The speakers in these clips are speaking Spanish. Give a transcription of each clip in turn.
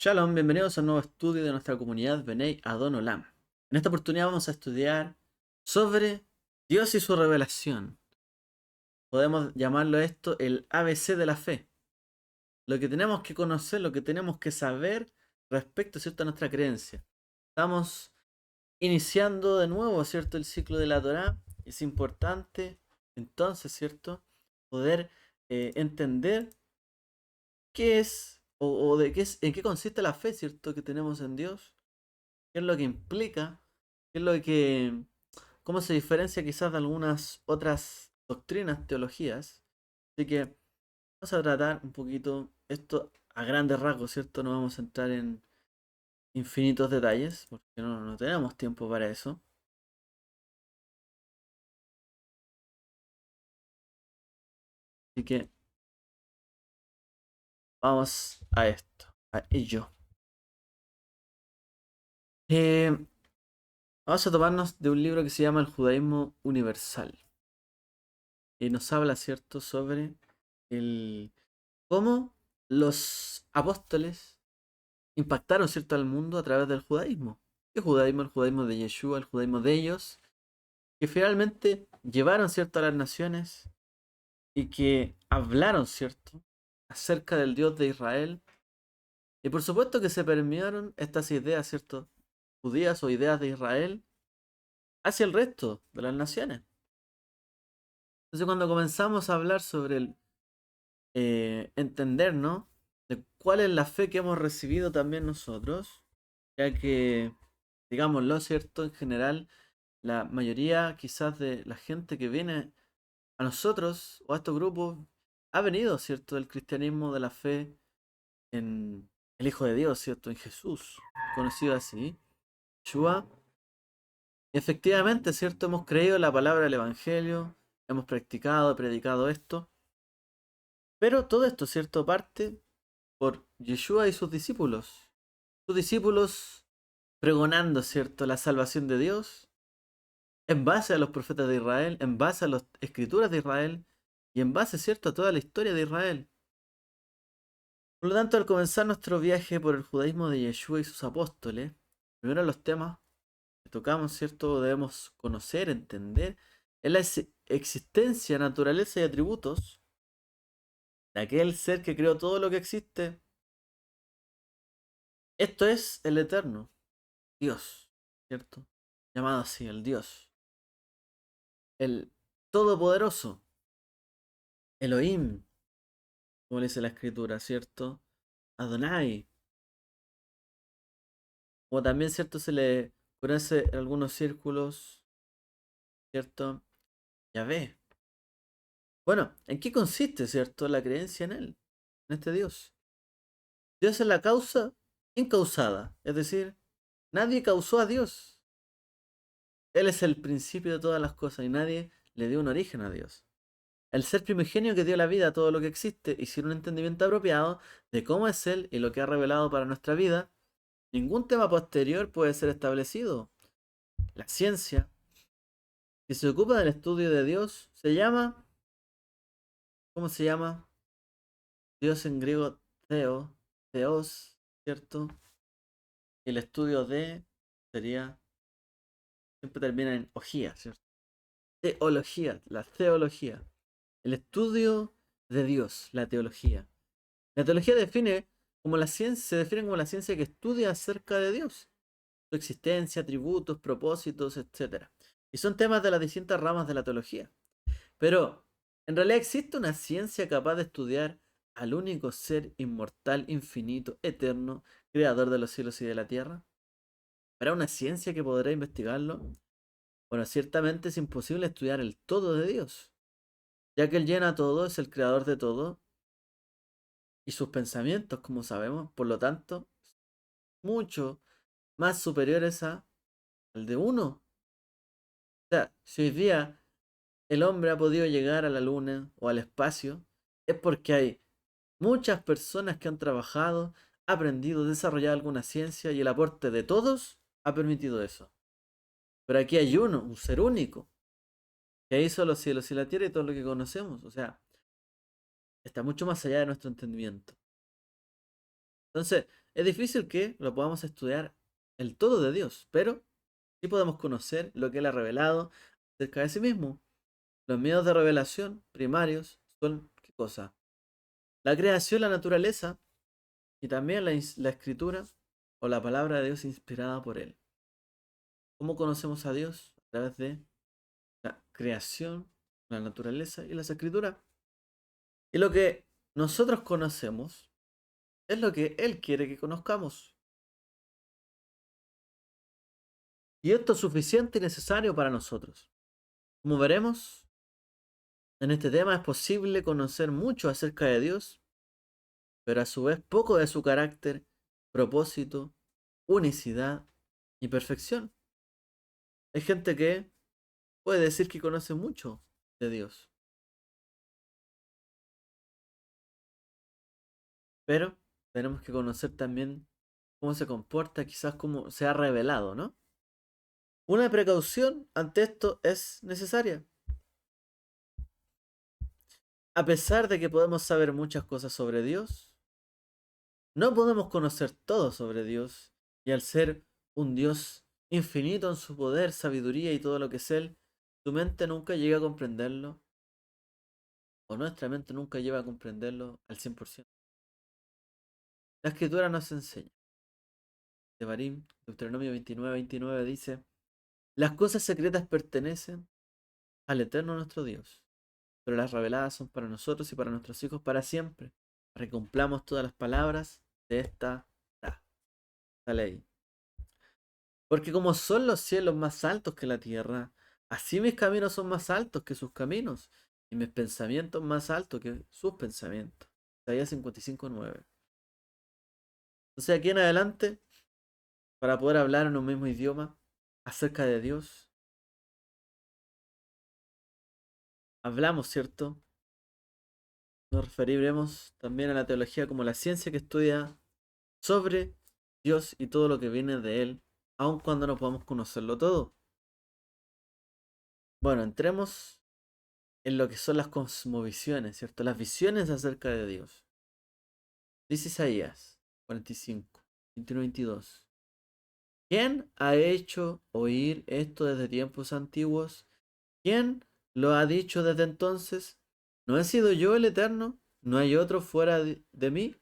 Shalom, bienvenidos a un nuevo estudio de nuestra comunidad Benei Adon Olam. En esta oportunidad vamos a estudiar sobre Dios y su revelación. Podemos llamarlo esto el ABC de la fe. Lo que tenemos que conocer, lo que tenemos que saber respecto, ¿cierto?, a nuestra creencia. Estamos iniciando de nuevo, ¿cierto?, el ciclo de la Torá. Es importante, entonces, ¿cierto?, poder entender qué es o de qué es, en qué consiste la fe, ¿cierto?, que tenemos en Dios. ¿Qué es lo que implica? ¿Qué es lo que, cómo se diferencia quizás de algunas otras doctrinas, teologías? Así que vamos a tratar un poquito esto a grandes rasgos, ¿cierto? No vamos a entrar en infinitos detalles, porque no tenemos tiempo para eso. Así que vamos a esto, a ello. Eh, Vamos a tomarnos de un libro que se llama El Judaísmo Universal. Y nos habla, ¿cierto?, sobre el cómo los apóstoles impactaron, ¿cierto?, al mundo a través del judaísmo. ¿Qué judaísmo? El judaísmo de Yeshua, el judaísmo de ellos, que finalmente llevaron, ¿cierto?, a las naciones y que hablaron, ¿cierto?, acerca del Dios de Israel. Y por supuesto que se permearon estas ideas, ¿cierto?, judías o ideas de Israel hacia el resto de las naciones. Entonces cuando comenzamos a hablar sobre el entender, ¿no?, de cuál es la fe que hemos recibido también nosotros, ya que, digámoslo, ¿cierto?, en general, la mayoría quizás de la gente que viene a nosotros o a estos grupos ha venido, ¿cierto?, del cristianismo, de la fe en el Hijo de Dios, ¿cierto?, en Jesús, conocido así, Yeshua. Efectivamente, ¿cierto?, hemos creído en la palabra del Evangelio, hemos practicado, predicado esto, pero todo esto, ¿cierto?, parte por Yeshua y sus discípulos. Sus discípulos pregonando, ¿cierto?, la salvación de Dios en base a los profetas de Israel, en base a las escrituras de Israel y en base, ¿cierto?, a toda la historia de Israel. Por lo tanto, al comenzar nuestro viaje por el judaísmo de Yeshua y sus apóstoles, primero los temas que tocamos, ¿cierto?, debemos conocer, entender, es la existencia, naturaleza y atributos de aquel ser que creó todo lo que existe. Esto es el eterno, Dios, ¿cierto? Llamado así, el Dios, el todopoderoso, Elohim, como le dice la escritura, ¿cierto? Adonai, o también, ¿cierto?, se le conoce en algunos círculos, ¿cierto?, Yahvé. Bueno, ¿en qué consiste, ¿cierto?, la creencia en él, en este Dios? Dios es la causa incausada, es decir, nadie causó a Dios. Él es el principio de todas las cosas y nadie le dio un origen a Dios. El ser primigenio que dio la vida a todo lo que existe y sin un entendimiento apropiado de cómo es Él y lo que ha revelado para nuestra vida, ningún tema posterior puede ser establecido. La ciencia que se ocupa del estudio de Dios se llama, ¿cómo se llama? Dios en griego, Theo, Theos, ¿cierto? Y el estudio de sería, siempre termina en ogía, ¿cierto? Teología, la teología. El estudio de Dios, la teología. La teología define como la ciencia, se define como la ciencia que estudia acerca de Dios, su existencia, atributos, propósitos, etcétera. Y son temas de las distintas ramas de la teología. Pero, ¿en realidad existe una ciencia capaz de estudiar al único ser inmortal, infinito, eterno, creador de los cielos y de la tierra? ¿Habrá una ciencia que podrá investigarlo? Bueno, ciertamente es imposible estudiar el todo de Dios, ya que Él llena todo, es el creador de todo, y sus pensamientos, como sabemos, por lo tanto, mucho más superiores al de uno. O sea, si hoy día el hombre ha podido llegar a la luna o al espacio, es porque hay muchas personas que han trabajado, aprendido, desarrollado alguna ciencia y el aporte de todos ha permitido eso. Pero aquí hay uno, un ser único, que hizo los cielos y la tierra y todo lo que conocemos. O sea, está mucho más allá de nuestro entendimiento. Entonces, es difícil que lo podamos estudiar el todo de Dios, pero sí podemos conocer lo que Él ha revelado acerca de sí mismo. Los medios de revelación primarios son, ¿qué cosa? La creación, la naturaleza y también la escritura o la palabra de Dios inspirada por Él. ¿Cómo conocemos a Dios? A través de la creación, la naturaleza y las escrituras. Y lo que nosotros conocemos es lo que Él quiere que conozcamos. Y esto es suficiente y necesario para nosotros. Como veremos, en este tema es posible conocer mucho acerca de Dios, pero a su vez poco de su carácter, propósito, unicidad y perfección. Hay gente que puede decir que conoce mucho de Dios, pero tenemos que conocer también cómo se comporta, quizás cómo se ha revelado, ¿no? Una precaución ante esto es necesaria. A pesar de que podemos saber muchas cosas sobre Dios, no podemos conocer todo sobre Dios, y al ser un Dios infinito en su poder, sabiduría y todo lo que es Él, tu mente nunca llega a comprenderlo, o nuestra mente nunca llega a comprenderlo al 100%. La Escritura nos enseña. Devarim, Deuteronomio 29:29 dice, las cosas secretas pertenecen al Eterno nuestro Dios, pero las reveladas son para nosotros y para nuestros hijos para siempre, para que cumplamos todas las palabras de esta ley. Porque como son los cielos más altos que la tierra, así mis caminos son más altos que sus caminos, y mis pensamientos más altos que sus pensamientos. Isaías 55:9. Entonces aquí en adelante, para poder hablar en un mismo idioma acerca de Dios, hablamos, ¿cierto? Nos referiremos también a la teología como la ciencia que estudia sobre Dios y todo lo que viene de Él, aun cuando no podamos conocerlo todo. Bueno, entremos en lo que son las cosmovisiones, ¿cierto? Las visiones acerca de Dios. Dice Isaías 45, 21-22. ¿Quién ha hecho oír esto desde tiempos antiguos? ¿Quién lo ha dicho desde entonces? ¿No he sido yo el Eterno? ¿No hay otro fuera de mí?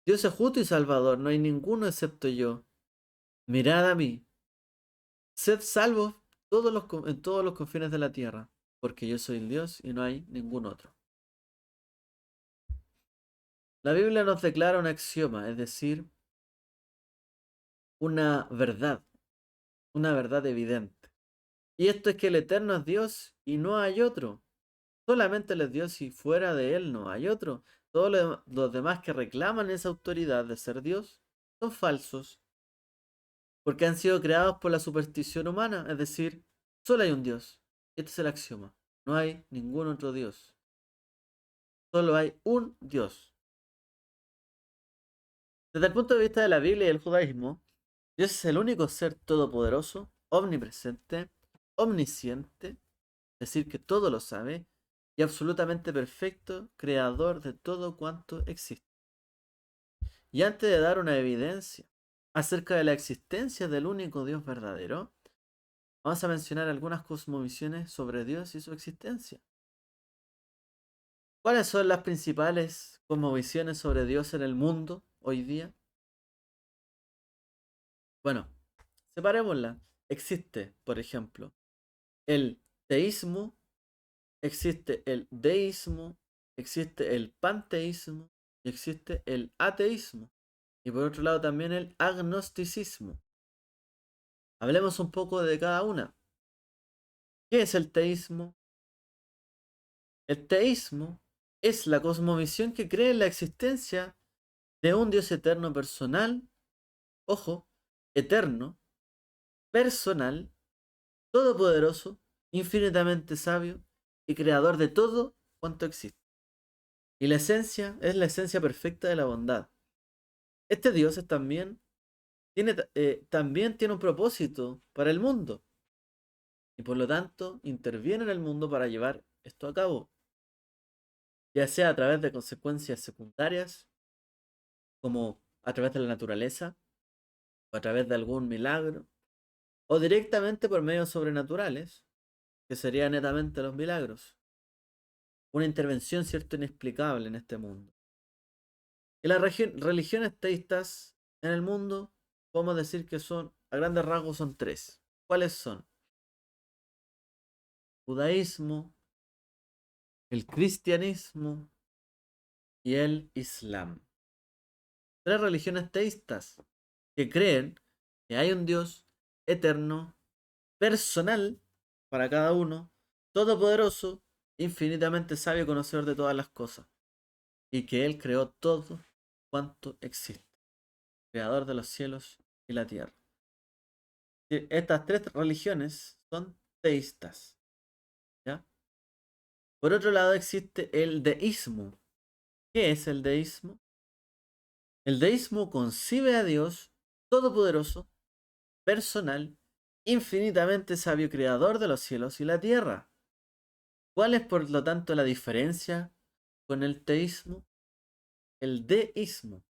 Dios es justo y salvador, no hay ninguno excepto yo. Mirad a mí, sed salvos en todos los confines de la tierra, porque yo soy el Dios y no hay ningún otro. La Biblia nos declara un axioma, es decir, una verdad, una verdad evidente. Y esto es que el Eterno es Dios y no hay otro. Solamente Él es Dios y fuera de Él no hay otro. Todos los demás que reclaman esa autoridad de ser Dios son falsos, porque han sido creados por la superstición humana, es decir, solo hay un Dios. Este es el axioma. No hay ningún otro Dios. Solo hay un Dios. Desde el punto de vista de la Biblia y el judaísmo, Dios es el único ser todopoderoso, omnipresente, omnisciente, es decir, que todo lo sabe, y absolutamente perfecto, creador de todo cuanto existe. Y antes de dar una evidencia acerca de la existencia del único Dios verdadero, vamos a mencionar algunas cosmovisiones sobre Dios y su existencia. ¿Cuáles son las principales cosmovisiones sobre Dios en el mundo hoy día? Bueno, separémosla. Existe, por ejemplo, el teísmo, existe el deísmo, existe el panteísmo y existe el ateísmo. Y por otro lado también el agnosticismo. Hablemos un poco de cada una. ¿Qué es el teísmo? El teísmo es la cosmovisión que cree en la existencia de un Dios eterno personal, ojo, eterno, personal, todopoderoso, infinitamente sabio y creador de todo cuanto existe. Y la esencia es la esencia perfecta de la bondad. Este Dios también tiene un propósito para el mundo y por lo tanto interviene en el mundo para llevar esto a cabo, ya sea a través de consecuencias secundarias como a través de la naturaleza, o a través de algún milagro, o directamente por medios sobrenaturales, que serían netamente los milagros. Una intervención, cierto, inexplicable en este mundo. Y las religiones teístas en el mundo, podemos decir que son, a grandes rasgos, son tres. ¿Cuáles son? Judaísmo, el cristianismo y el islam. Tres religiones teístas que creen que hay un Dios eterno, personal para cada uno, todopoderoso, infinitamente sabio y conocedor de todas las cosas, y que Él creó todo cuanto existe, creador de los cielos y la tierra. Estas tres religiones son teístas, ¿ya? Por otro lado existe el deísmo. ¿Qué es el deísmo? El deísmo concibe a Dios todopoderoso, personal, infinitamente sabio, creador de los cielos y la tierra. ¿Cuál es, por lo tanto, la diferencia con el teísmo? El deísmo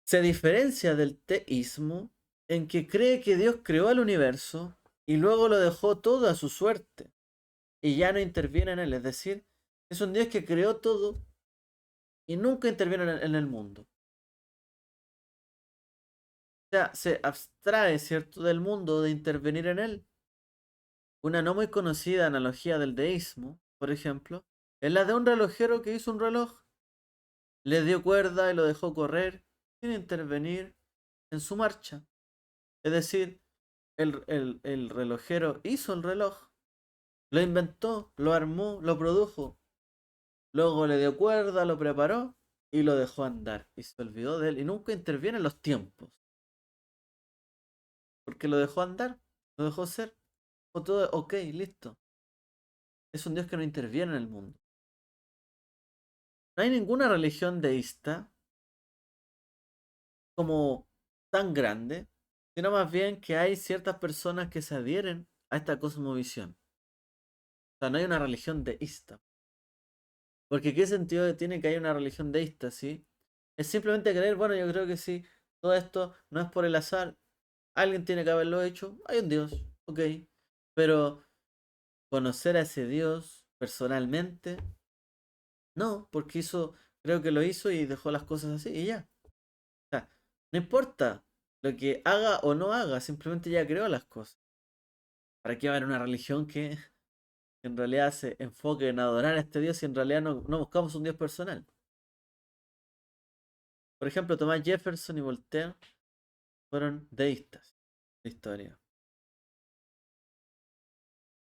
se diferencia del teísmo en que cree que Dios creó el universo y luego lo dejó todo a su suerte y ya no interviene en él. Es decir, es un Dios que creó todo y nunca interviene en el mundo. O sea, se abstrae, ¿cierto?, del mundo de intervenir en él. Una no muy conocida analogía del deísmo, por ejemplo, es la de un relojero que hizo un reloj, le dio cuerda y lo dejó correr sin intervenir en su marcha. Es decir, el relojero hizo el reloj, lo inventó, lo armó, lo produjo, luego le dio cuerda, lo preparó y lo dejó andar. Y se olvidó de él y nunca interviene en los tiempos, porque lo dejó andar, lo dejó ser. O todo, ok, listo. Es un Dios que no interviene en el mundo. No hay ninguna religión deísta como tan grande, sino más bien que hay ciertas personas que se adhieren a esta cosmovisión. O sea, no hay una religión deísta. Porque ¿qué sentido tiene que haya una religión deísta, sí? Es simplemente creer, bueno, yo creo que sí, todo esto no es por el azar, alguien tiene que haberlo hecho, hay un Dios, ok. Pero conocer a ese Dios personalmente, no, porque hizo, creo que lo hizo y dejó las cosas así y ya. O sea, no importa lo que haga o no haga, simplemente ya creó las cosas. ¿Para qué va a haber una religión que en realidad se enfoque en adorar a este Dios si en realidad no buscamos un Dios personal? Por ejemplo, Thomas Jefferson y Voltaire fueron deístas de historia.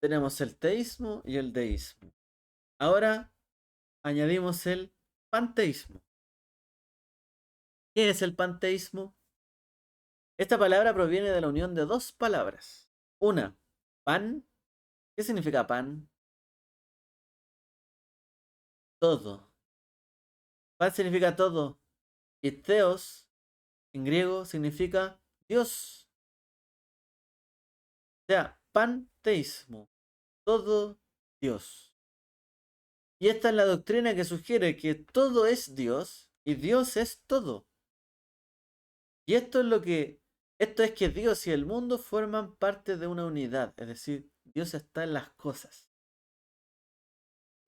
Tenemos el teísmo y el deísmo. Ahora añadimos el panteísmo. ¿Qué es el panteísmo? Esta palabra proviene de la unión de dos palabras. Una, pan. ¿Qué significa pan? Todo. Pan significa todo. Y theos, en griego, significa Dios. O sea, panteísmo. Todo Dios. Y esta es la doctrina que sugiere que todo es Dios y Dios es todo. Y esto es que Dios y el mundo forman parte de una unidad, es decir, Dios está en las cosas.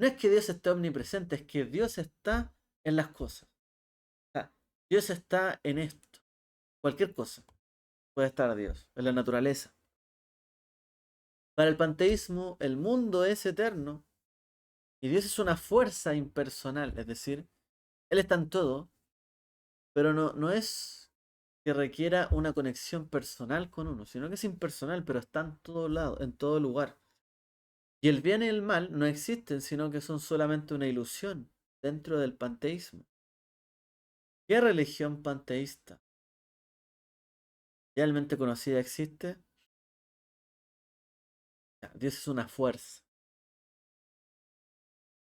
No es que Dios esté omnipresente, es que Dios está en las cosas. O sea, Dios está en esto. Cualquier cosa puede estar Dios, en la naturaleza. Para el panteísmo, el mundo es eterno y Dios es una fuerza impersonal, es decir, Él está en todo, pero no es que requiera una conexión personal con uno, sino que es impersonal, pero está en todo lado, en todo lugar. Y el bien y el mal no existen, sino que son solamente una ilusión dentro del panteísmo. ¿Qué religión panteísta realmente conocida existe? Dios es una fuerza.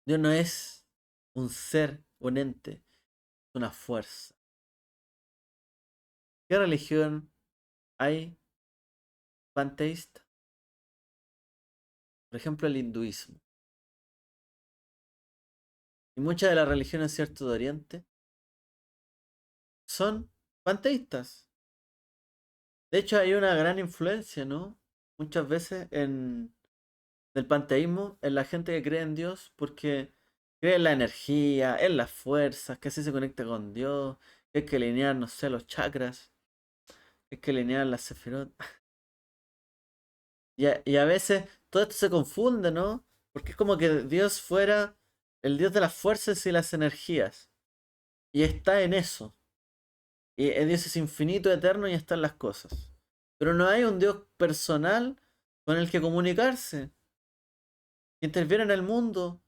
Dios no es un ser, un ente, es una fuerza. ¿Qué religión hay panteísta? Por ejemplo, el hinduismo. Y muchas de las religiones, cierto, de Oriente son panteístas. De hecho, hay una gran influencia, ¿no? Muchas veces del panteísmo en la gente que cree en Dios porque cree en la energía, en las fuerzas, que así se conecta con Dios, que hay que alinear, no sé, los chakras, que hay que alinear las sefirot. Y a veces todo esto se confunde, ¿no? Porque es como que Dios fuera el Dios de las fuerzas y las energías. Y está en eso. Y Dios es infinito, eterno y está en las cosas. Pero no hay un Dios personal con el que comunicarse, que interviene en el mundo,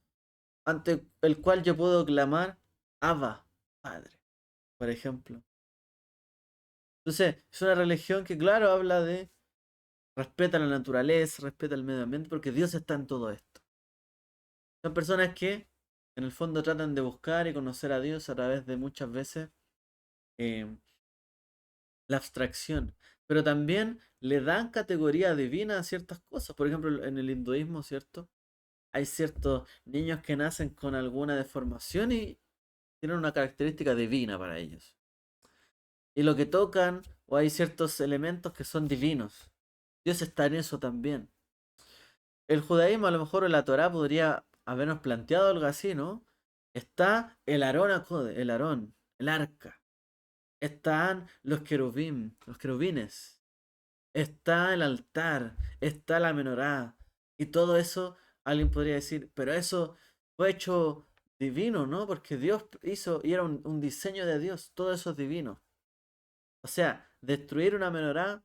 ante el cual yo puedo clamar Abba, Padre, por ejemplo. Entonces, es una religión que, claro, habla de respeta la naturaleza, respeta el medio ambiente, porque Dios está en todo esto. Son personas que, en el fondo, tratan de buscar y conocer a Dios a través de muchas veces eh, la abstracción, pero también le dan categoría divina a ciertas cosas. Por ejemplo, en el hinduismo, ¿cierto? Hay ciertos niños que nacen con alguna deformación y tienen una característica divina para ellos. Y lo que tocan, o hay ciertos elementos que son divinos. Dios está en eso también. El judaísmo, a lo mejor en la Torá podría habernos planteado algo así, ¿no? Está el Aarón el Aarón, el arca. Están los querubín, los querubines. Está el altar, está la menorá. Y todo eso, alguien podría decir, pero eso fue hecho divino, ¿no? Porque Dios hizo, y era un diseño de Dios, todo eso es divino. O sea, destruir una menorá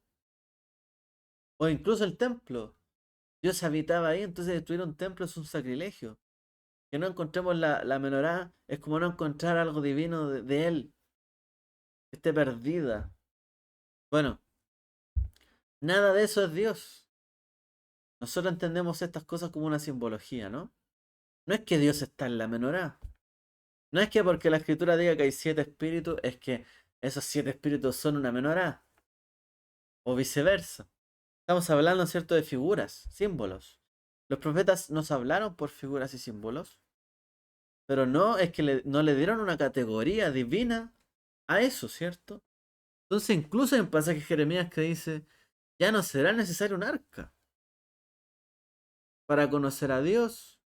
o incluso el templo. Dios habitaba ahí, entonces destruir un templo es un sacrilegio. Que no encontremos la menorá es como no encontrar algo divino de Él, que esté perdida. Bueno, nada de eso es Dios. Nosotros entendemos estas cosas como una simbología, ¿no? No es que Dios está en la menorá. No es que porque la escritura diga que hay 7 espíritus, es que esos 7 espíritus son una menorá. O viceversa. Estamos hablando, ¿cierto?, de figuras, símbolos. Los profetas nos hablaron por figuras y símbolos, pero no es que no le dieron una categoría divina a eso, ¿cierto? Entonces, incluso hay un pasaje de Jeremías que dice, ya no será necesario un arca para conocer a Dios.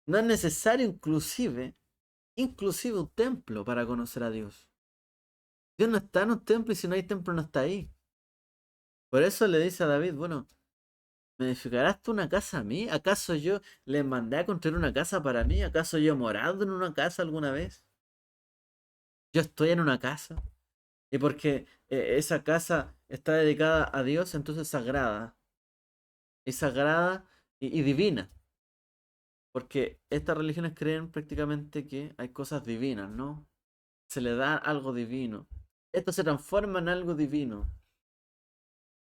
No es necesario inclusive un templo para conocer a Dios. Dios no está en un templo y si no hay templo no está ahí. Por eso le dice a David, bueno, ¿me edificarás tú una casa a mí? ¿Acaso yo le mandé a construir una casa para mí? ¿Acaso yo he morado en una casa alguna vez? Yo estoy en una casa. Y porque esa casa está dedicada a Dios, entonces es sagrada. Es sagrada y divina. Porque estas religiones creen prácticamente que hay cosas divinas, ¿no? Se le da algo divino. Esto se transforma en algo divino.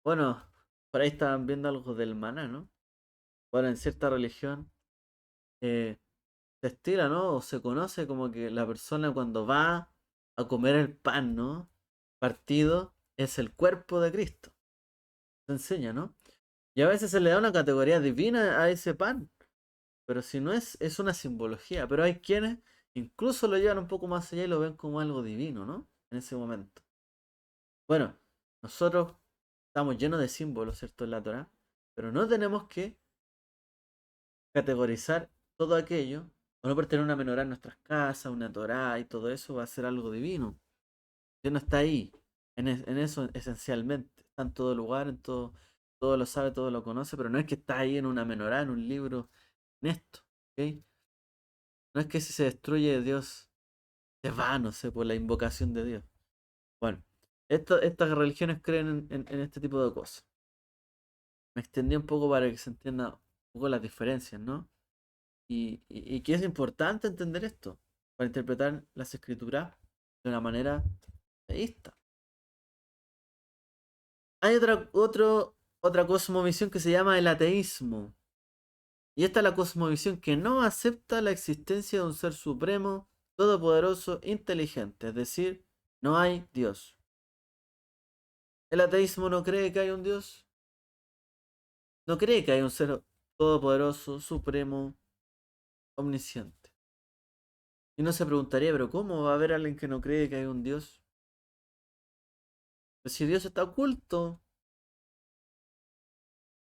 Bueno, por ahí estaban viendo algo del maná, ¿no? Bueno, en cierta religión eh, se estila, ¿no? O se conoce como que la persona cuando va a comer el pan, ¿no? Partido es el cuerpo de Cristo. Se enseña, ¿no? Y a veces se le da una categoría divina a ese pan. Pero si no es, es una simbología. Pero hay quienes incluso lo llevan un poco más allá y lo ven como algo divino, ¿no? En ese momento. Bueno, nosotros estamos llenos de símbolos, ¿cierto? En la Torah. Pero no tenemos que categorizar todo aquello, o no por tener una menorá en nuestras casas, una Torá y todo eso va a ser algo divino. Dios no está ahí, en eso esencialmente. Está en todo lugar, todo lo sabe, todo lo conoce, pero no es que está ahí en una menorá, en un libro, en esto. ¿Ok? No es que si se destruye Dios se va, no sé, por la invocación de Dios. Bueno, estas religiones creen en este tipo de cosas. Me extendí un poco para que se entienda un poco las diferencias, ¿no? Y que es importante entender esto para interpretar las escrituras de una manera teísta. Hay otra cosmovisión que se llama el ateísmo. Y esta es la cosmovisión que no acepta la existencia de un ser supremo, todopoderoso, inteligente. Es decir, no hay Dios. El ateísmo no cree que hay un Dios. No cree que hay un ser todopoderoso, supremo, omnisciente. Y uno se preguntaría, pero ¿cómo va a haber alguien que no cree que hay un Dios? Pues si Dios está oculto,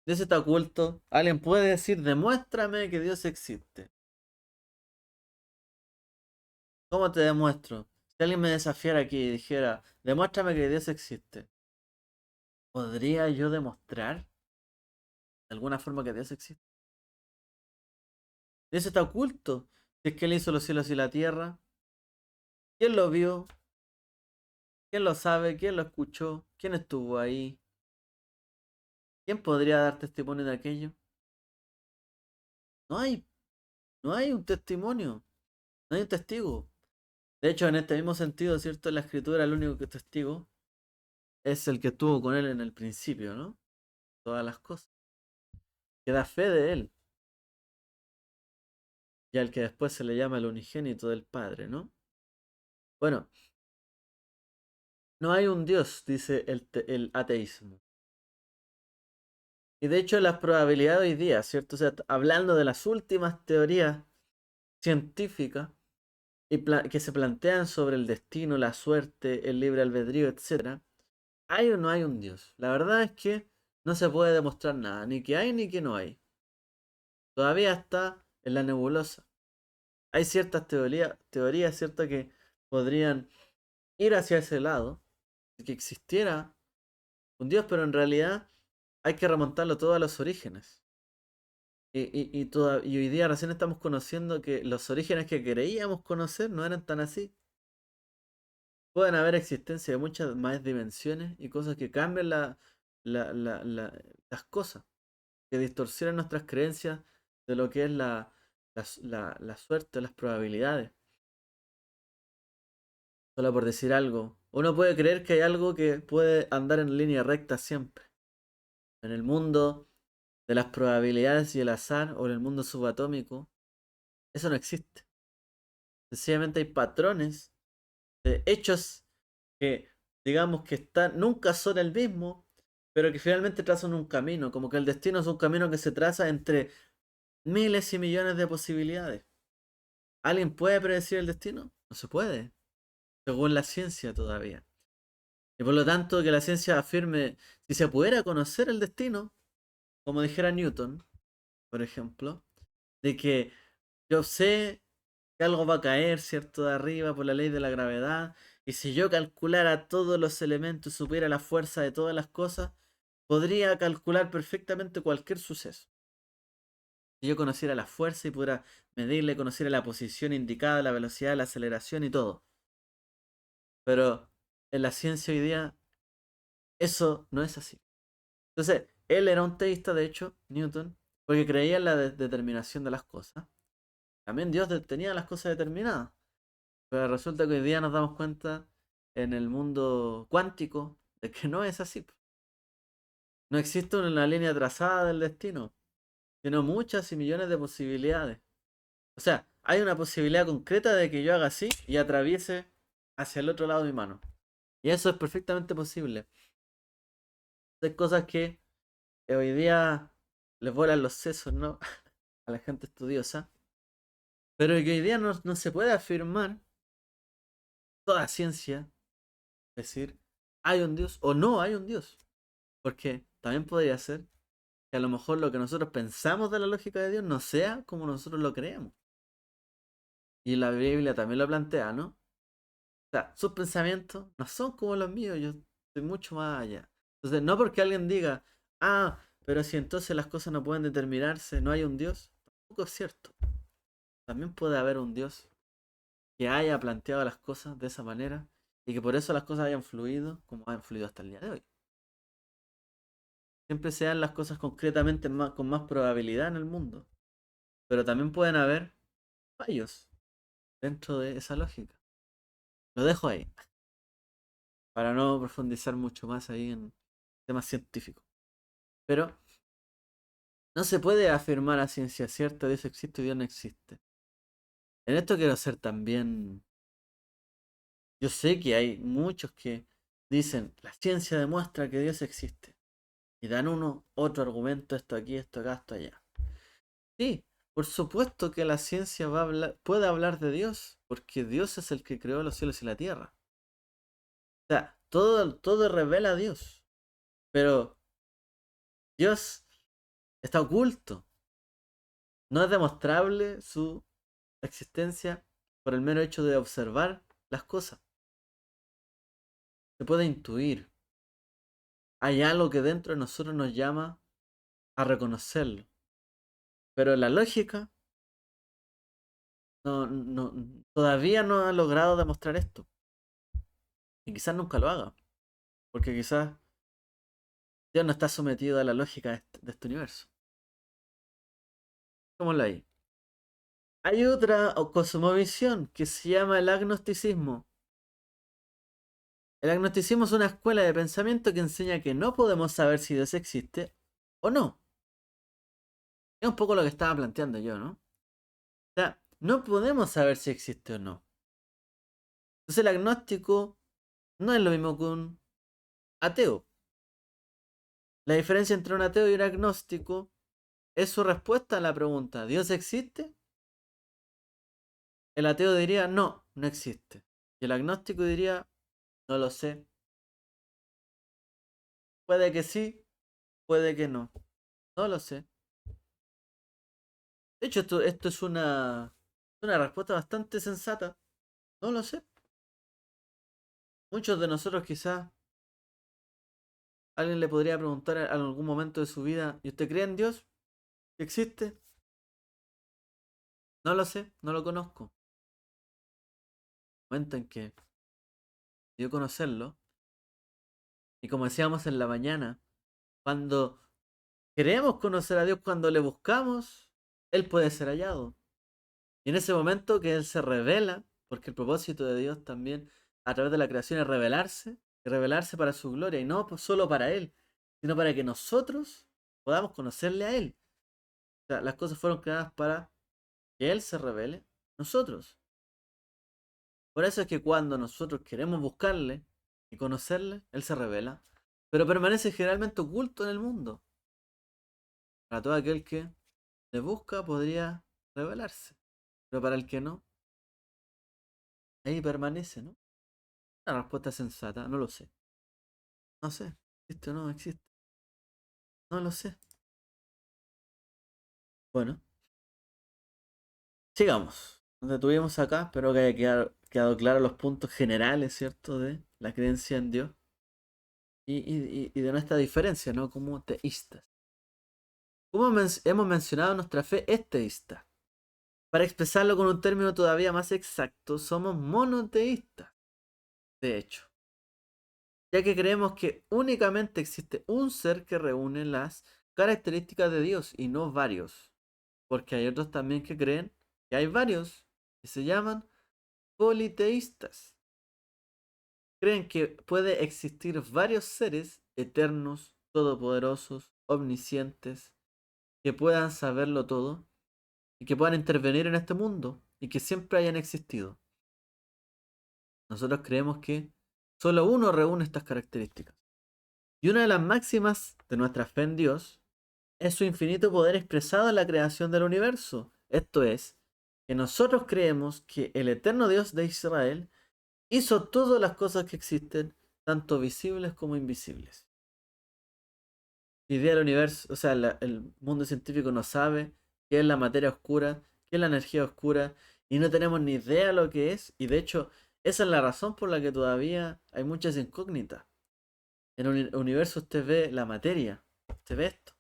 Dios está oculto, alguien puede decir, demuéstrame que Dios existe. ¿Cómo te demuestro? Si alguien me desafiara aquí y dijera, demuéstrame que Dios existe, ¿podría yo demostrar de alguna forma que Dios existe? Dios está oculto. Si es que Él hizo los cielos y la tierra, ¿quién lo vio? ¿Quién lo sabe? ¿Quién lo escuchó? ¿Quién estuvo ahí? ¿Quién podría dar testimonio de aquello? No hay, no hay un testimonio, no hay un testigo. De hecho, en este mismo sentido, ¿cierto? En la escritura, el único que es testigo es el que estuvo con Él en el principio, ¿no? Todas las cosas. Que da fe de Él. Y al que después se le llama el unigénito del Padre, ¿no? Bueno, no hay un Dios, dice el ateísmo. Y de hecho las probabilidades hoy día, ¿cierto? O sea, hablando de las últimas teorías científicas y que se plantean sobre el destino, la suerte, el libre albedrío, etcétera, ¿hay o no hay un Dios? La verdad es que no se puede demostrar nada, ni que hay ni que no hay. Todavía está en la nebulosa. Hay ciertas teorías, ¿cierto? Que podrían ir hacia ese lado, de que existiera un Dios, pero en realidad hay que remontarlo todo a los orígenes. Y hoy día recién estamos conociendo que los orígenes que creíamos conocer no eran tan así. Pueden haber existencia de muchas más dimensiones y cosas que cambian las cosas, que distorsionan nuestras creencias de lo que es la suerte, las probabilidades. Solo por decir algo. Uno puede creer que hay algo que puede andar en línea recta siempre. En el mundo de las probabilidades y el azar o en el mundo subatómico, eso no existe. Sencillamente hay patrones de hechos que digamos que nunca son el mismo, pero que finalmente trazan un camino, como que el destino es un camino que se traza entre miles y millones de posibilidades. ¿Alguien puede predecir el destino? No se puede, según la ciencia todavía. Y por lo tanto, que la ciencia afirme, si se pudiera conocer el destino, como dijera Newton, por ejemplo, de que yo sé que algo va a caer, ¿cierto? De arriba por la ley de la gravedad, y si yo calculara todos los elementos y supiera la fuerza de todas las cosas, podría calcular perfectamente cualquier suceso. Si yo conociera la fuerza y pudiera medirle, conociera la posición indicada, la velocidad, la aceleración y todo. Pero en la ciencia hoy día eso no es así. Entonces, él era un teísta, de hecho, Newton, porque creía en la determinación de las cosas. También Dios tenía las cosas determinadas. Pero resulta que hoy día nos damos cuenta en el mundo cuántico de que no es así. No existe una línea trazada del destino, sino muchas y millones de posibilidades. O sea, hay una posibilidad concreta de que yo haga así y atraviese hacia el otro lado de mi mano. Y eso es perfectamente posible. Hay cosas que hoy día les vuelan los sesos, ¿no? A la gente estudiosa. Pero que hoy día no se puede afirmar toda ciencia, es decir, hay un Dios o no hay un Dios. Porque también podría ser que a lo mejor lo que nosotros pensamos de la lógica de Dios no sea como nosotros lo creemos. Y la Biblia también lo plantea, ¿no? O sea, sus pensamientos no son como los míos, yo estoy mucho más allá. Entonces, no porque alguien diga, ah, pero si entonces las cosas no pueden determinarse, no hay un Dios, tampoco es cierto. También puede haber un Dios que haya planteado las cosas de esa manera y que por eso las cosas hayan fluido como han fluido hasta el día de hoy. Siempre se dan las cosas concretamente con más probabilidad en el mundo, pero también pueden haber fallos dentro de esa lógica. Lo dejo ahí, para no profundizar mucho más ahí en temas científicos. Pero no se puede afirmar a ciencia cierta Dios existe o Dios no existe. En esto quiero ser también. Yo sé que hay muchos que dicen la ciencia demuestra que Dios existe. Y dan uno otro argumento, esto aquí, esto acá, esto allá. Sí, Por supuesto que la ciencia puede hablar de Dios, porque Dios es el que creó los cielos y la tierra. O sea, todo revela a Dios, pero Dios está oculto. No es demostrable su existencia por el mero hecho de observar las cosas. Se puede intuir. Hay algo que dentro de nosotros nos llama a reconocerlo. Pero la lógica todavía no ha logrado demostrar esto. Y quizás nunca lo haga. Porque quizás Dios no está sometido a la lógica de este universo. ¿Cómo lo hay? Hay otra cosmovisión que se llama el agnosticismo. El agnosticismo es una escuela de pensamiento que enseña que no podemos saber si Dios existe o no. Es un poco lo que estaba planteando yo, ¿no? O sea, no podemos saber si existe o no. Entonces el agnóstico no es lo mismo que un ateo. La diferencia entre un ateo y un agnóstico es su respuesta a la pregunta, ¿Dios existe? El ateo diría, no, no existe. Y el agnóstico diría, no lo sé. Puede que sí, puede que no. No lo sé. De hecho, esto es una respuesta bastante sensata. No lo sé. Muchos de nosotros quizás alguien le podría preguntar en algún momento de su vida, ¿y usted cree en Dios? ¿Que existe? No lo sé, no lo conozco. Momento en que dio conocerlo. Y como decíamos en la mañana, cuando queremos conocer a Dios, cuando le buscamos, Él puede ser hallado. Y en ese momento que Él se revela, porque el propósito de Dios también a través de la creación es revelarse, y revelarse para su gloria, y no solo para Él, sino para que nosotros podamos conocerle a Él. O sea, las cosas fueron creadas para que Él se revele a nosotros. Por eso es que cuando nosotros queremos buscarle y conocerle, Él se revela, pero permanece generalmente oculto en el mundo. Para todo aquel que le busca podría revelarse, pero para el que no, ahí permanece, ¿no? Una respuesta sensata, no lo sé. No sé, existe o no existe. No lo sé. Bueno, sigamos. Nos detuvimos acá, espero que haya quedado claro los puntos generales, ¿cierto? De la creencia en Dios y de nuestra diferencia, ¿no? Como teístas. Como hemos mencionado, nuestra fe es teísta. Para expresarlo con un término todavía más exacto, somos monoteístas, de hecho, ya que creemos que únicamente existe un ser que reúne las características de Dios y no varios, porque hay otros también que creen que hay varios que se llaman politeístas. Creen que puede existir varios seres eternos, todopoderosos, omniscientes, que puedan saberlo todo y que puedan intervenir en este mundo y que siempre hayan existido. Nosotros creemos que solo uno reúne estas características. Y una de las máximas de nuestra fe en Dios es su infinito poder expresado en la creación del universo. Esto es, que nosotros creemos que el eterno Dios de Israel hizo todas las cosas que existen, tanto visibles como invisibles. Hoy día el universo, o sea, el mundo científico no sabe qué es la materia oscura, qué es la energía oscura, y no tenemos ni idea lo que es, y de hecho, esa es la razón por la que todavía hay muchas incógnitas. En el universo usted ve la materia, usted ve esto,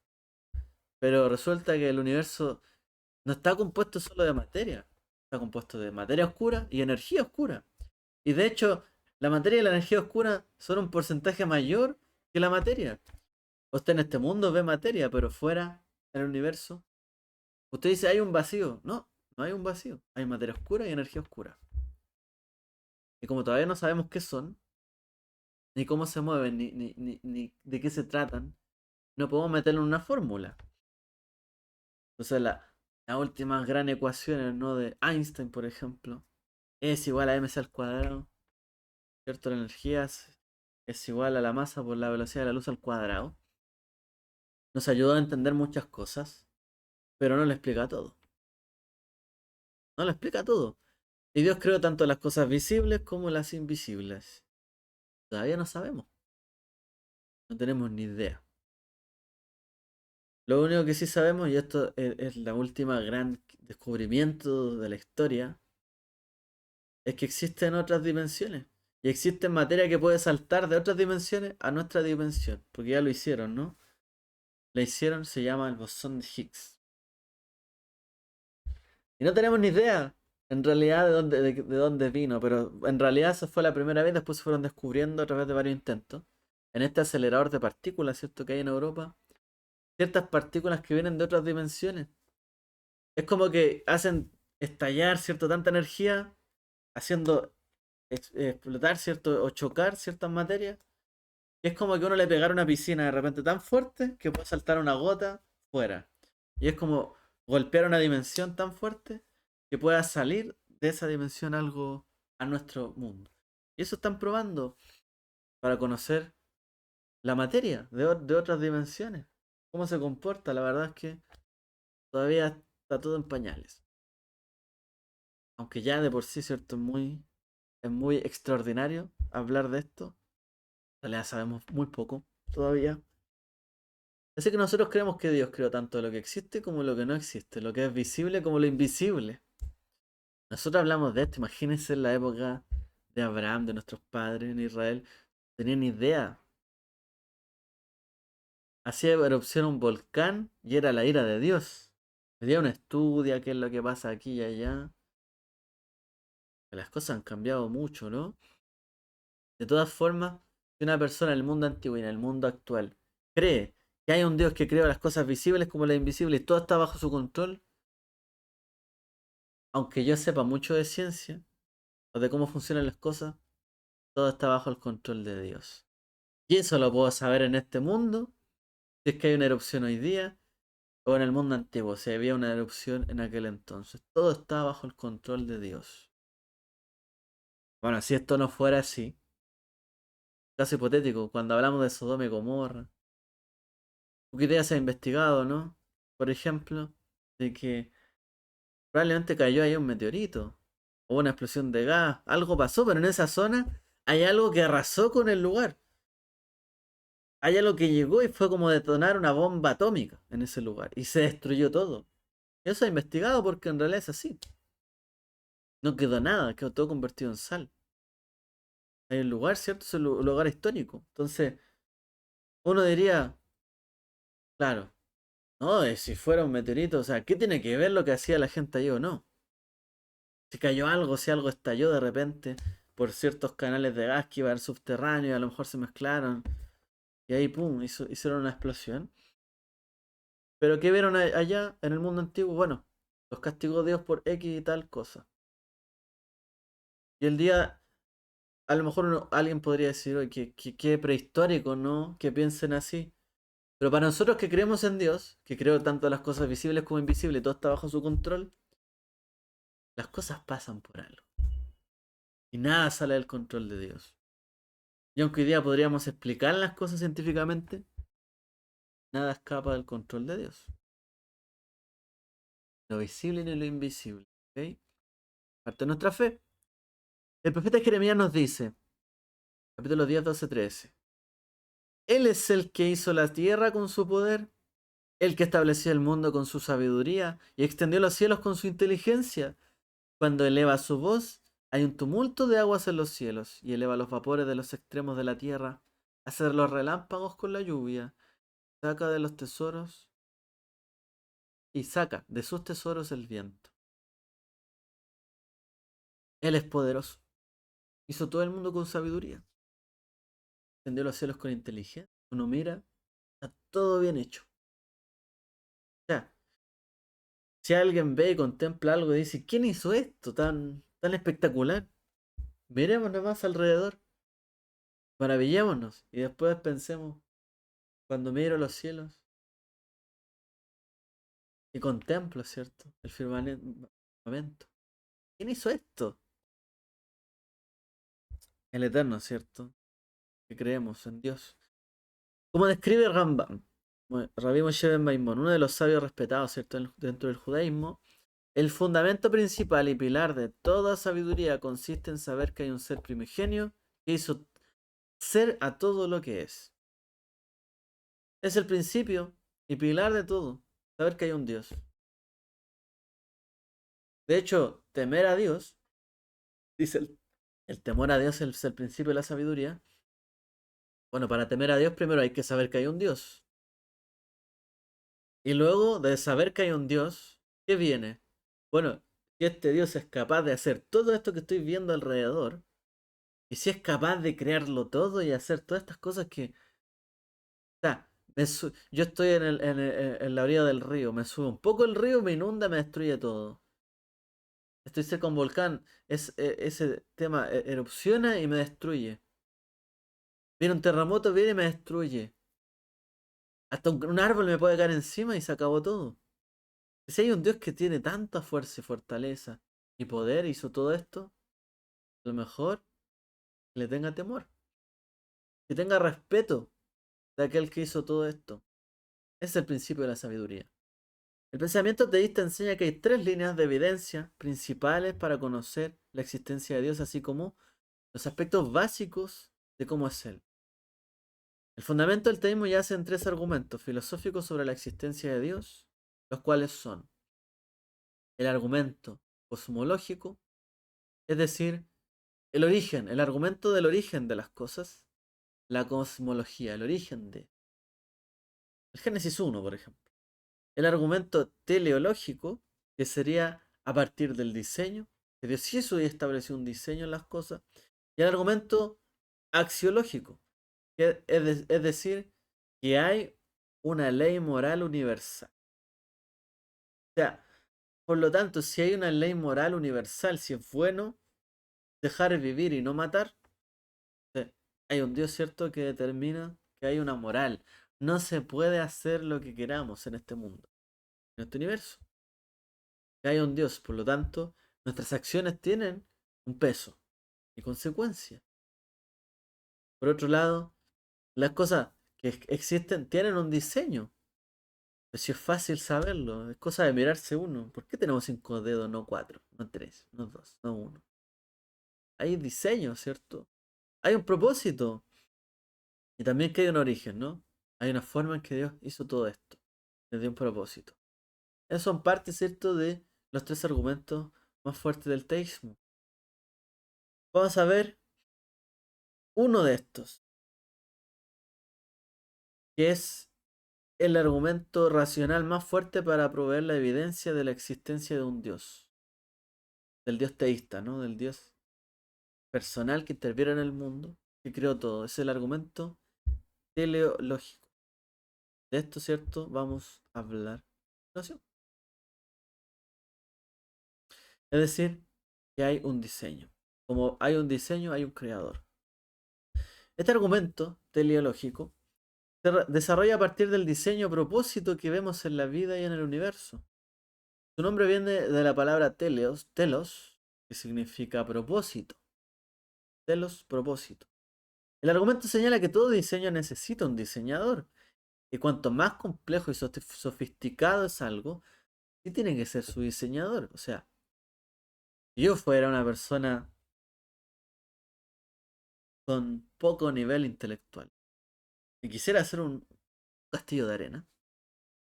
pero resulta que el universo no está compuesto solo de materia, está compuesto de materia oscura y energía oscura. Y de hecho, la materia y la energía oscura son un porcentaje mayor que la materia. Usted en este mundo ve materia, pero fuera, en el universo, usted dice hay un vacío. No, no hay un vacío. Hay materia oscura y energía oscura. Y como todavía no sabemos qué son, ni cómo se mueven, ni de qué se tratan, no podemos meterlo en una fórmula. Entonces las últimas gran ecuaciones, ¿no? De Einstein, por ejemplo, es igual a mc al cuadrado, ¿cierto? La energía es igual a la masa por la velocidad de la luz al cuadrado. Nos ayudó a entender muchas cosas, pero no le explica todo. No lo explica todo. Y Dios creó tanto las cosas visibles como las invisibles. Todavía no sabemos. No tenemos ni idea. Lo único que sí sabemos, y esto es la última gran descubrimiento de la historia, es que existen otras dimensiones. Y existe materia que puede saltar de otras dimensiones a nuestra dimensión. Porque ya lo hicieron, ¿no? La hicieron, se llama el bosón de Higgs. Y no tenemos ni idea, en realidad, de dónde vino. Pero en realidad esa fue la primera vez, después se fueron descubriendo a través de varios intentos. En este acelerador de partículas, ¿cierto? Que hay en Europa. Ciertas partículas que vienen de otras dimensiones. Es como que hacen estallar, ¿cierto? Tanta energía, haciendo explotar, ¿cierto? O chocar ciertas materias. Y es como que uno le pegara una piscina de repente tan fuerte que puede saltar una gota fuera. Y es como golpear una dimensión tan fuerte que pueda salir de esa dimensión algo a nuestro mundo. Y eso están probando para conocer la materia de otras dimensiones. Cómo se comporta. La verdad es que todavía está todo en pañales. Aunque ya de por sí, ¿cierto? Es muy extraordinario hablar de esto. En realidad sabemos muy poco todavía. Así que nosotros creemos que Dios creó tanto lo que existe como lo que no existe, lo que es visible como lo invisible. Nosotros hablamos de esto, imagínense en la época de Abraham, de nuestros padres en Israel, no tenían ni idea. Hacía erupción un volcán y era la ira de Dios. Había un estudio, qué es lo que pasa aquí y allá. Las cosas han cambiado mucho, ¿no? De todas formas, si una persona en el mundo antiguo y en el mundo actual cree que hay un Dios que creó las cosas visibles como las invisibles y todo está bajo su control, aunque yo sepa mucho de ciencia o de cómo funcionan las cosas, todo está bajo el control de Dios. Y eso lo puedo saber en este mundo, si es que hay una erupción hoy día, o en el mundo antiguo, si había una erupción en aquel entonces. Todo está bajo el control de Dios. Bueno, si esto no fuera así, caso hipotético, cuando hablamos de Sodoma y Gomorra, ¿qué idea se ha investigado, no? Por ejemplo, de que probablemente cayó ahí un meteorito, o una explosión de gas, algo pasó, pero en esa zona hay algo que arrasó con el lugar. Hay algo que llegó y fue como detonar una bomba atómica en ese lugar, y se destruyó todo. Eso ha investigado porque en realidad es así. No quedó nada, quedó todo convertido en sal. Hay un lugar, ¿cierto? Es un lugar histórico. Entonces, uno diría, claro, no, si fuera un meteorito, o sea, ¿qué tiene que ver lo que hacía la gente allí o no? Si cayó algo, si algo estalló de repente por ciertos canales de gas que iban subterráneos y a lo mejor se mezclaron y ahí, pum, hicieron una explosión. Pero ¿qué vieron allá en el mundo antiguo? Bueno, los castigó Dios por X y tal cosa. Y el día, a lo mejor alguien podría decir, oye, que prehistórico, ¿no? Que piensen así. Pero para nosotros que creemos en Dios, que creo tanto las cosas visibles como invisibles, todo está bajo su control, las cosas pasan por algo. Y nada sale del control de Dios. Y aunque hoy día podríamos explicar las cosas científicamente, nada escapa del control de Dios. Lo visible ni lo invisible. ¿Ok? Parte de nuestra fe. El profeta Jeremías nos dice, capítulo 10, 12, 13. Él es el que hizo la tierra con su poder, el que estableció el mundo con su sabiduría y extendió los cielos con su inteligencia. Cuando eleva su voz, hay un tumulto de aguas en los cielos y eleva los vapores de los extremos de la tierra, hace los relámpagos con la lluvia, saca de los tesoros y saca de sus tesoros el viento. Él es poderoso. Hizo todo el mundo con sabiduría. Extendió los cielos con inteligencia. Uno mira, está todo bien hecho. O sea, si alguien ve y contempla algo y dice, ¿quién hizo esto tan espectacular? Miremos nomás alrededor, maravillémonos y después pensemos, cuando miro los cielos y contemplo, ¿cierto? El firmamento. ¿Quién hizo esto? El Eterno, ¿cierto? Que creemos en Dios. Como describe Rambam, Rabbi Moshe ben Maimón, uno de los sabios respetados, ¿cierto? Dentro del judaísmo, El fundamento principal y pilar de toda sabiduría consiste en saber que hay un ser primigenio que hizo ser a todo lo que es. Es el principio y pilar de todo, saber que hay un Dios. De hecho, temer a Dios, dice el temor a Dios es el principio de la sabiduría. Bueno, para temer a Dios primero hay que saber que hay un Dios. Y luego de saber que hay un Dios, ¿qué viene? Bueno, que este Dios es capaz de hacer todo esto que estoy viendo alrededor. Y si es capaz de crearlo todo y hacer todas estas cosas que... O sea, yo estoy en la orilla del río, me sube un poco el río, me inunda, me destruye todo. Estoy cerca de un volcán, ese tema erupciona y me destruye. Viene un terremoto, viene y me destruye. Hasta un árbol me puede caer encima y se acabó todo. Si hay un Dios que tiene tanta fuerza y fortaleza y poder, hizo todo esto, lo mejor le tenga temor. Que tenga respeto de aquel que hizo todo esto. Ese es el principio de la sabiduría. El pensamiento teísta enseña que hay tres líneas de evidencia principales para conocer la existencia de Dios, así como los aspectos básicos de cómo es Él. El fundamento del teísmo yace en tres argumentos filosóficos sobre la existencia de Dios, los cuales son el argumento cosmológico, es decir, el origen, el argumento del origen de las cosas, la cosmología, el origen de el Génesis 1, por ejemplo. El argumento teleológico, que sería a partir del diseño, que Dios hizo y estableció un diseño en las cosas. Y el argumento axiológico, que es decir, que hay una ley moral universal. O sea, por lo tanto, si hay una ley moral universal, si es bueno dejar vivir y no matar, hay un Dios cierto que determina que hay una moral. No se puede hacer lo que queramos en este mundo, en este universo. Que hay un Dios, por lo tanto, nuestras acciones tienen un peso y consecuencia. Por otro lado, las cosas que existen tienen un diseño. Pero si es fácil saberlo, es cosa de mirarse uno. ¿Por qué tenemos 5 dedos, no 4, no 3, no 2, no 1? Hay diseño, ¿cierto? Hay un propósito. Y también que hay un origen, ¿no? Hay una forma en que Dios hizo todo esto. Desde un propósito. Esos son parte, ¿cierto?, de los tres argumentos más fuertes del teísmo. Vamos a ver uno de estos, que es el argumento racional más fuerte para proveer la evidencia de la existencia de un Dios. Del Dios teísta, ¿no? Del Dios personal que interviene en el mundo, que creó todo. Es el argumento teleológico. De esto, ¿cierto? Vamos a hablar a continuación. Es decir, que hay un diseño. Como hay un diseño, hay un creador. Este argumento teleológico se desarrolla a partir del diseño propósito que vemos en la vida y en el universo. Su nombre viene de la palabra telos, que significa propósito. Telos, propósito. El argumento señala que todo diseño necesita un diseñador. Y cuanto más complejo y sofisticado es algo, sí tiene que ser su diseñador. O sea, si yo fuera una persona con poco nivel intelectual y quisiera hacer un castillo de arena,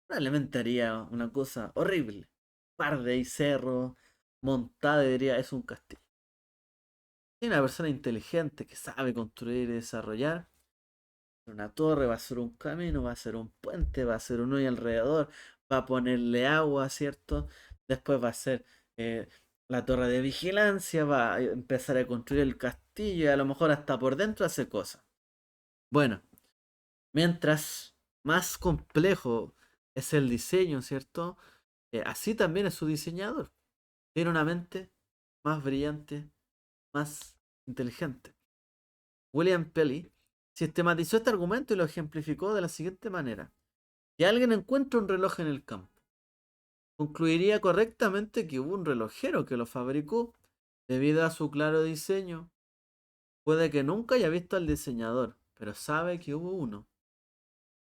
probablemente haría una cosa horrible. Par de cerro, montada y diría, es un castillo. Si una persona inteligente que sabe construir y desarrollar, una torre, va a ser un camino, va a ser un puente, va a ser un hoyo alrededor, va a ponerle agua, ¿cierto? Después va a ser eh, la torre de vigilancia, va a empezar a construir el castillo y a lo mejor hasta por dentro hace cosas. Bueno, mientras más complejo es el diseño, ¿cierto? Así también es su diseñador. Tiene una mente más brillante, más inteligente. William Pelly sistematizó este argumento y lo ejemplificó de la siguiente manera. Si alguien encuentra un reloj en el campo, concluiría correctamente que hubo un relojero que lo fabricó debido a su claro diseño. Puede que nunca haya visto al diseñador, pero sabe que hubo uno.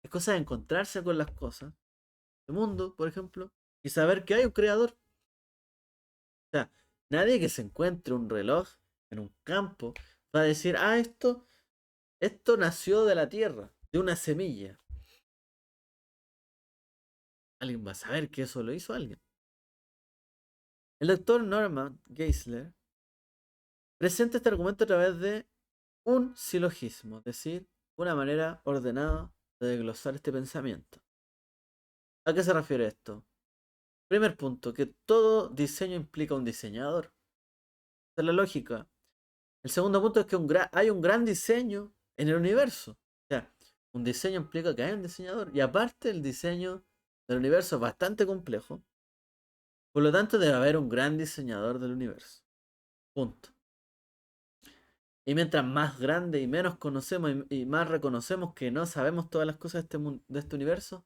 Es cosa de encontrarse con las cosas, el mundo, por ejemplo, y saber que hay un creador. sea, nadie que se encuentre un reloj en un campo va a decir, ah, esto nació de la tierra, de una semilla. Alguien va a saber que eso lo hizo alguien. El doctor Norman Geisler presenta este argumento a través de un silogismo, es decir, una manera ordenada de desglosar este pensamiento. ¿A qué se refiere esto? Primer punto, que todo diseño implica un diseñador. Esa es la lógica. El segundo punto es que hay un gran diseño en el universo. O sea, un diseño implica que hay un diseñador. Y aparte, el diseño del universo es bastante complejo. Por lo tanto, debe haber un gran diseñador del universo. Punto. Y mientras más grande y menos conocemos y más reconocemos que no sabemos todas las cosas de este universo,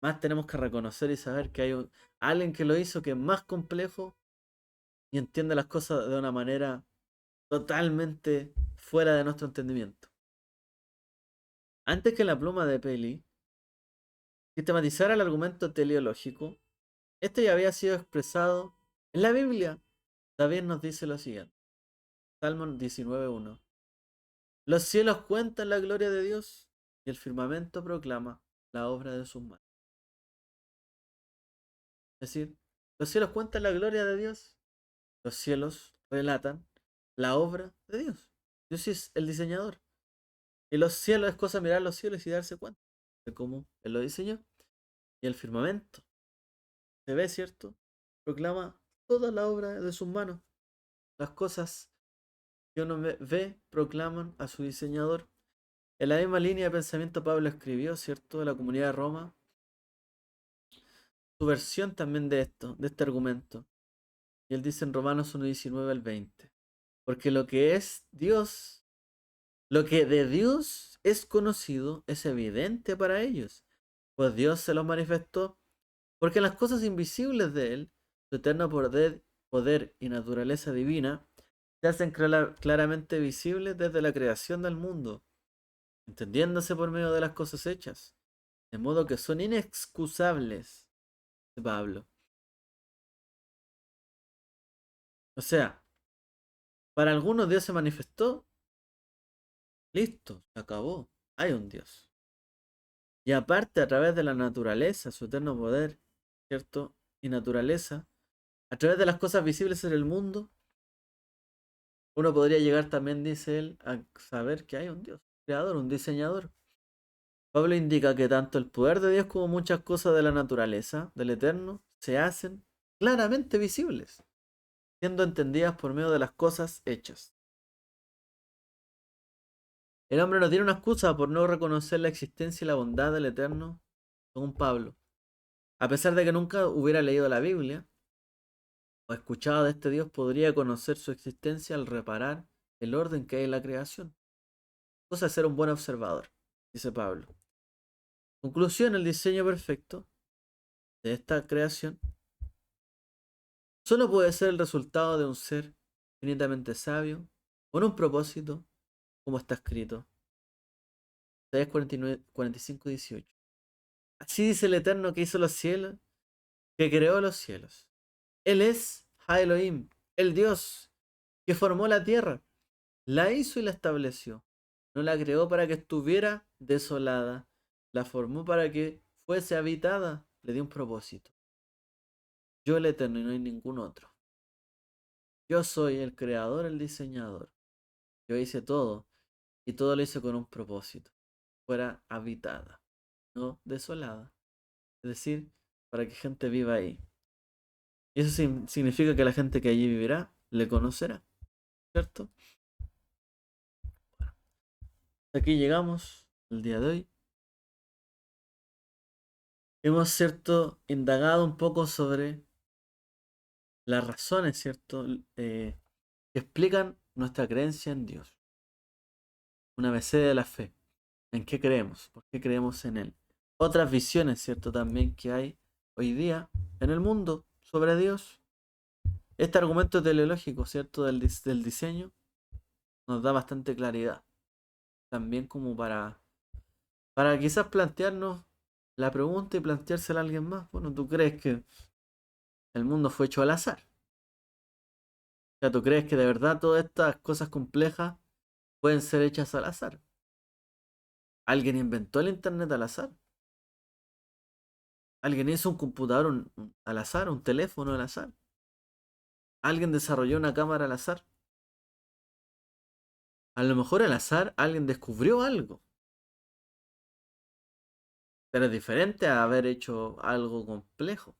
más tenemos que reconocer y saber que hay alguien que lo hizo que es más complejo y entiende las cosas de una manera totalmente fuera de nuestro entendimiento. Antes que la pluma de Peli sistematizara el argumento teleológico, este ya había sido expresado en la Biblia. David nos dice lo siguiente, Salmo 19:1. Los cielos cuentan la gloria de Dios y el firmamento proclama la obra de sus manos. Es decir, los cielos cuentan la gloria de Dios, los cielos relatan la obra de Dios. Dios es el diseñador. Y los cielos es cosa de mirar los cielos y darse cuenta de cómo Él lo diseñó. Y el firmamento, se ve, ¿cierto? Proclama toda la obra de sus manos. Las cosas que uno ve proclaman a su diseñador. En la misma línea de pensamiento Pablo escribió, ¿cierto? De la comunidad de Roma, su versión también de esto, de este argumento. Y él dice en Romanos 1:19 al 20. Porque lo que es Dios, lo que de Dios es conocido, es evidente para ellos. Pues Dios se los manifestó. Porque las cosas invisibles de Él, su eterno poder y naturaleza divina, se hacen claramente visibles desde la creación del mundo, entendiéndose por medio de las cosas hechas, de modo que son inexcusables, de Pablo. O sea, para algunos Dios se manifestó, listo, se acabó, hay un Dios. Y aparte, a través de la naturaleza, su eterno poder, ¿cierto? Y naturaleza, a través de las cosas visibles en el mundo, uno podría llegar también, dice él, a saber que hay un Dios, un creador, un diseñador. Pablo indica que tanto el poder de Dios como muchas cosas de la naturaleza, del eterno, se hacen claramente visibles, siendo entendidas por medio de las cosas hechas. El hombre no tiene una excusa por no reconocer la existencia y la bondad del eterno, según Pablo. A pesar de que nunca hubiera leído la Biblia o escuchado de este Dios, podría conocer su existencia al reparar el orden que hay en la creación. Cosa de ser un buen observador, dice Pablo. Conclusión, el diseño perfecto de esta creación solo puede ser el resultado de un ser infinitamente sabio, con un propósito, como está escrito. Isaías 45:18. Así dice el Eterno que hizo los cielos, que creó los cielos. Él es Ha Elohim, el Dios que formó la tierra, la hizo y la estableció. No la creó para que estuviera desolada, la formó para que fuese habitada, le dio un propósito. Yo el Eterno y no hay ningún otro. Yo soy el creador, el diseñador. Yo hice todo y todo lo hice con un propósito. Fuera habitada, no desolada. Es decir, para que gente viva ahí. Y eso significa que la gente que allí vivirá le conocerá, ¿cierto? Bueno, hasta aquí llegamos el día de hoy. Hemos, ¿cierto?, indagado un poco sobre las razones, ¿cierto?, que explican nuestra creencia en Dios. Una ABC de la fe. ¿En qué creemos? ¿Por qué creemos en Él? Otras visiones, ¿cierto?, también que hay hoy día en el mundo sobre Dios. Este argumento teleológico, ¿cierto?, del diseño, nos da bastante claridad. También como para quizás plantearnos la pregunta y planteársela a alguien más. Bueno, ¿tú crees que el mundo fue hecho al azar? sea, ¿tú crees que de verdad todas estas cosas complejas pueden ser hechas al azar? ¿Alguien inventó el internet al azar? ¿Alguien hizo un computador al azar, un teléfono al azar? ¿Alguien desarrolló una cámara al azar? A lo mejor al azar alguien descubrió algo, pero es diferente a haber hecho algo complejo.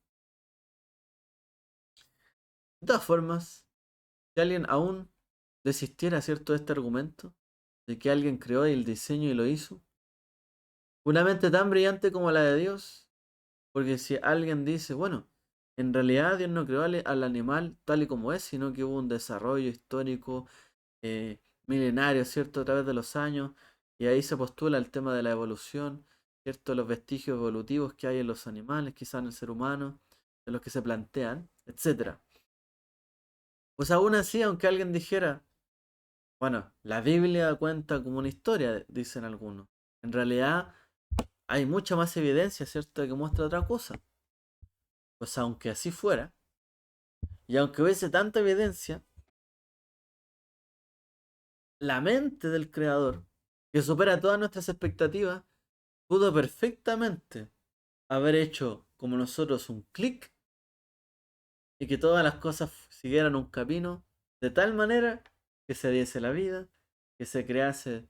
De todas formas, si alguien aún desistiera, ¿cierto?, de este argumento, de que alguien creó el diseño y lo hizo, una mente tan brillante como la de Dios, porque si alguien dice, bueno, en realidad Dios no creó al animal tal y como es, sino que hubo un desarrollo histórico eh, milenario, ¿cierto?, a través de los años, y ahí se postula el tema de la evolución, ¿cierto?, los vestigios evolutivos que hay en los animales, quizás en el ser humano, de los que se plantean, etcétera. Pues aún así, aunque alguien dijera, bueno, la Biblia cuenta como una historia, dicen algunos, en realidad hay mucha más evidencia, ¿cierto?, que muestra otra cosa. Pues aunque así fuera, y aunque hubiese tanta evidencia, la mente del creador, que supera todas nuestras expectativas, pudo perfectamente haber hecho como nosotros un clic y que todas las cosas siguieran un camino de tal manera que se diese la vida, que se crease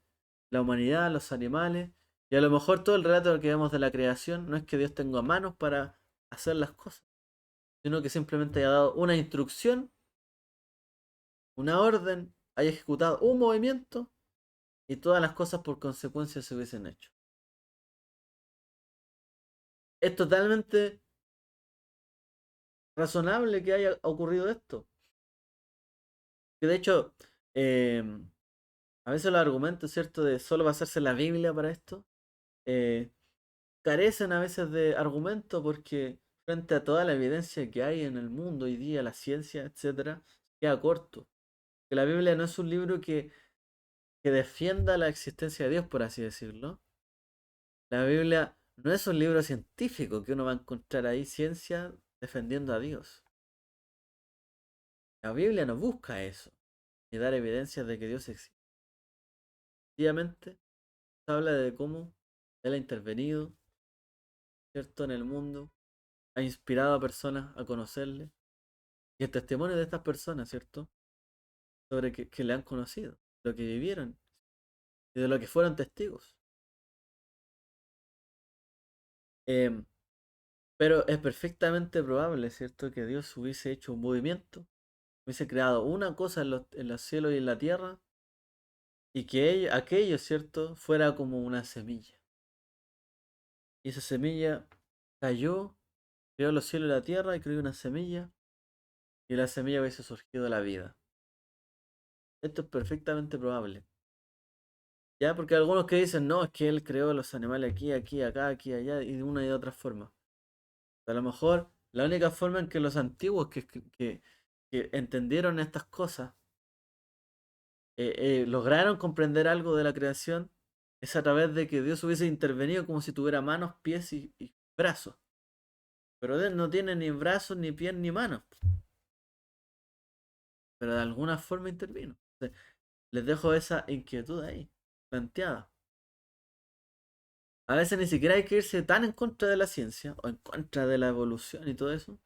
la humanidad, los animales, y a lo mejor todo el relato que vemos de la creación no es que Dios tenga manos para hacer las cosas, sino que simplemente haya dado una instrucción, una orden, haya ejecutado un movimiento y todas las cosas por consecuencia se hubiesen hecho. Es totalmente razonable que haya ocurrido esto. Que de hecho, eh, a veces los argumentos, ¿cierto?, de solo basarse en la Biblia para esto, eh, carecen a veces de argumento porque frente a toda la evidencia que hay en el mundo hoy día, la ciencia, etcétera, queda corto. Que la Biblia no es un libro que defienda la existencia de Dios, por así decirlo. La Biblia no es un libro científico que uno va a encontrar ahí ciencia defendiendo a Dios. La Biblia no busca eso, ni dar evidencias de que Dios existe. Sencillamente habla de cómo Él ha intervenido, ¿cierto?, en el mundo, ha inspirado a personas a conocerle, y el testimonio de estas personas, ¿cierto?, sobre que le han conocido, lo que vivieron y de lo que fueron testigos. Em, pero es perfectamente probable, ¿cierto?, que Dios hubiese hecho un movimiento, hubiese creado una cosa en los cielos y en la tierra, y que aquello, ¿cierto?, fuera como una semilla. Y esa semilla cayó, creó los cielos y la tierra y creó una semilla, y la semilla hubiese surgido la vida. Esto es perfectamente probable. ¿Ya? Porque hay algunos que dicen, no, es que él creó los animales aquí, aquí, acá, aquí, allá, y de una y de otra forma. A lo mejor la única forma en que los antiguos que entendieron estas cosas lograron comprender algo de la creación es a través de que Dios hubiese intervenido como si tuviera manos, pies y brazos. Pero Él no tiene ni brazos, ni pies, ni manos. Pero de alguna forma intervino. Entonces, les dejo esa inquietud ahí, planteada. A veces ni siquiera hay que irse tan en contra de la ciencia o en contra de la evolución y todo eso,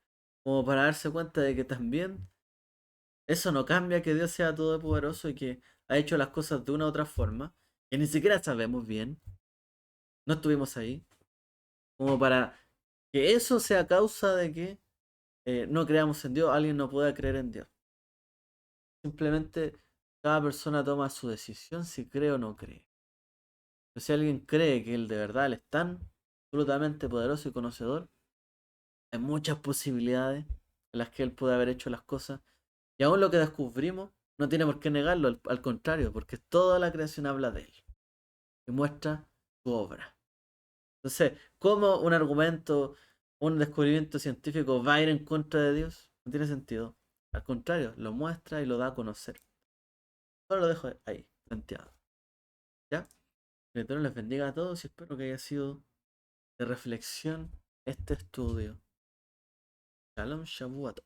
como para darse cuenta de que también eso no cambia que Dios sea todopoderoso y que ha hecho las cosas de una u otra forma, que ni siquiera sabemos bien, no estuvimos ahí, como para que eso sea causa de que no creamos en Dios, alguien no pueda creer en Dios. Simplemente cada persona toma su decisión si cree o no cree. Pero si alguien cree que Él de verdad Él es tan absolutamente poderoso y conocedor, hay muchas posibilidades en las que Él puede haber hecho las cosas. Y aún lo que descubrimos no tiene por qué negarlo, al contrario, porque toda la creación habla de Él y muestra su obra. Entonces, ¿cómo un argumento, un descubrimiento científico va a ir en contra de Dios? No tiene sentido. Al contrario, lo muestra y lo da a conocer. Solo lo dejo ahí, planteado. ¿Ya? Que Dios les bendiga a todos y espero que haya sido de reflexión este estudio. Shalom Shavuot.